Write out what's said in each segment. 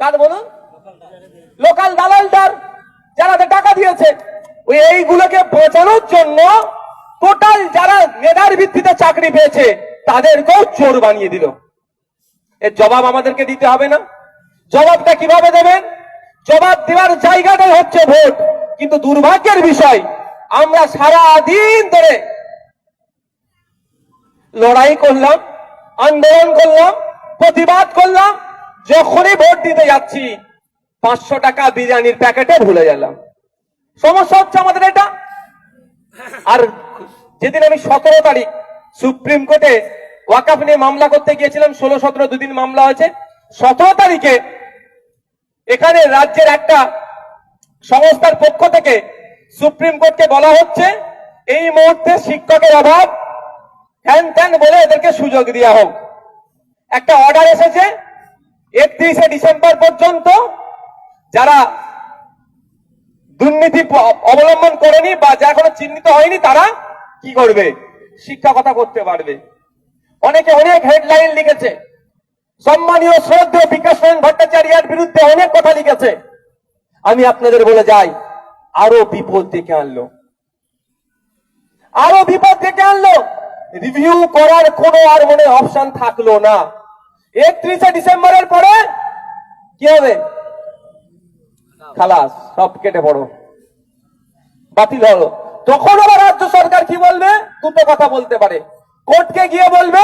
কার বলুন? লোকাল দালালদার, যারা টাকা দিয়েছে। ওই এইগুলোকে বাঁচানোর জন্য টোটাল যারা মেধার ভিত্তিতে চাকরি পেয়েছে তাদেরকেও চোর বানিয়ে দিল। এর জবাব আমাদেরকে দিতে হবে না? জবাবটা কিভাবে দেবেন? জবাব দেওয়ার জায়গাটাই হচ্ছে ভোট। কিন্তু দুর্ভাগ্যের বিষয়, আমরা সারা দিন ধরে লড়াই করলাম, আন্দোলন করলাম, প্রতিবাদ করলাম, যখনই ভোট দিতে যাচ্ছি 500 টাকা বিরিয়ানির প্যাকেটে ভুলে গেলাম। সমস্যা হচ্ছে আমাদের এটা। আর যেদিন আমি 17 তারিখ সুপ্রিম কোর্টে ওয়াকফ নিয়ে মামলা করতে গিয়েছিলাম, 16-17 দুদিন মামলা হয়েছে। 17 তারিখে এখানে রাজ্যের একটা সংস্থার পক্ষ থেকে সুপ্রিম কোর্টকে বলা হচ্ছে এই মুহূর্তে শিক্ষকের অভাব, হ্যান ত্যান বলে এদেরকে সুযোগ দেওয়া হোক। একটা অর্ডার এসেছে 31শে ডিসেম্বর পর্যন্ত যারা দুর্নীতি অবলম্বন করেনি বা যারা কোনো চিহ্নিত হয়নি তারা কি করবে? শিক্ষকতা করতে পারবে। অনেকে অনেক হেডলাইন লিখেছে, সম্মানীয় শ্রদ্ধেয় বিকাশ রঞ্জন ভট্টাচার্যের বিরুদ্ধে অনেক কথা লিখেছে। আমি আপনাদের বলে যাই, আরো বিপদ ডেকে আনলো, আরো বিপদ ডেকে আনলো। রিভিউ করার কোনো আর মনে অপশন থাকলো না। 31শে ডিসেম্বরের পরে কি হবে? খালাস, সব কেটে পড়ো, বাতিল হলো। তখন আবার রাজ্য সরকার কি বলবে? দুটো কথা বলতে পারে। কোর্টকে গিয়ে বলবে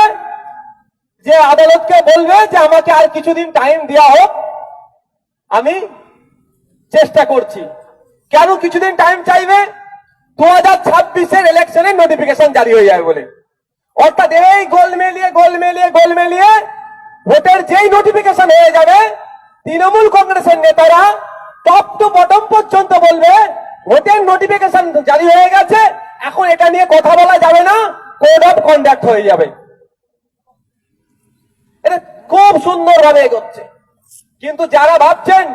যে, আদালতকে বলবে যে আমাকে আর কিছুদিন টাইম দেওয়া হোক, আমি চেষ্টা করছি। কেন কিছুদিন টাইম চাইবে? 2026-এর ইলেকশনের নোটিফিকেশন জারি হয়ে যাবে বলে। অর্থাৎ এই গোলমেলিয়ে ভোটের যেই নোটিফিকেশন হয়ে যাবে, তৃণমূল কংগ্রেসের নেতারা টপ টু বটম পর্যন্ত বলবে ভোটের নোটিফিকেশন জারি হয়ে গেছে, এখন এটা নিয়ে কথা বলা যাবে না, কোড অফ কন্ডাক্ট হয়ে যাবে। এটা খুব সুন্দর ভাবে এগোচ্ছে। কিন্তু যারা ভাবছেন,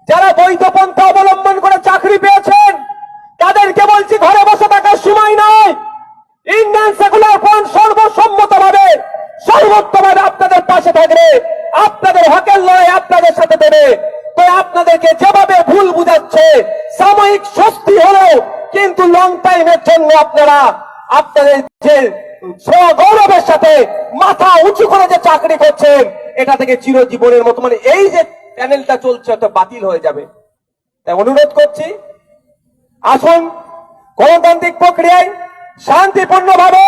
যারা বৈধ পন্থা অবলম্বন করে চাকরি পেয়েছেন, তাদেরকে বলছি ঘরে বসে থাকার সময় নয়। ইন্ডিয়ান সেকুলার ফ্রন্ট সর্বসম্মতভাবে সর্বোত্তমভাবে আপনাদের পাশে থাকবে, আপনাদের হকের লড়াই আপনাদের সাথে দেবে। তো আপনাদেরকে যেভাবে ভুল বুঝাচ্ছে, সাময়িক স্বস্তি হলেও কিন্তু লং টাইমের জন্য আপনারা আপনাদের যে গৌরবের সাথে মাথা উঁচু করে যে চাকরি করছেন, এটা থেকে চিরজীবনের মতো মানে এই যে প্যানেলটা চলছে ওটা বাতিল হয়ে যাবে। তাই অনুরোধ করছি, আসুন গণতান্ত্রিক প্রক্রিয়ায় শান্তিপূর্ণভাবে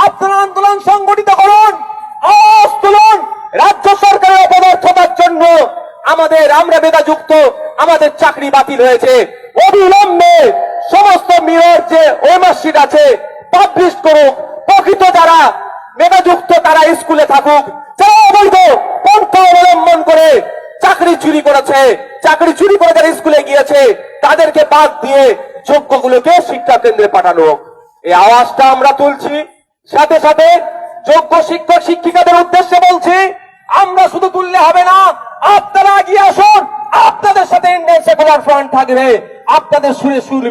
আপনারা আন্দোলন সংগঠিত করুন, আওয়াজ তুলুন। রাজ্য সরকারের অপদার্থতার জন্য আমরা মেধাযুক্ত, আমাদের চাকরি বাতিল হয়েছে। অবিলম্বে সমস্ত মেয়র যে ওয়েমার্কশিট আছে পাবলিশ করুক। প্রকৃত যারা মেধাযুক্ত তারা স্কুলে থাকুক, যারা অবৈধ পন্থা অবলম্বন করে চাকরি চুরি করেছে, চাকরি চুরি করে যারা স্কুলে গিয়েছে তাদেরকে বাদ দিয়ে যোগ্যগুলোকে শিক্ষা কেন্দ্রে পাঠানো হোক। এই আওয়াজটা আমরা তুলছি। সাথে সাথে যোগ্য শিক্ষক শিক্ষিকাদের উদ্দেশ্যে বলছি, আমরা শুধু তুললে হবে না, আপনারা এগিয়ে আসুন। আপনাদের সাথে ইন্ডিয়ান সেকুলার ফ্রন্ট থাকবে, আপনাদের সুরে সুর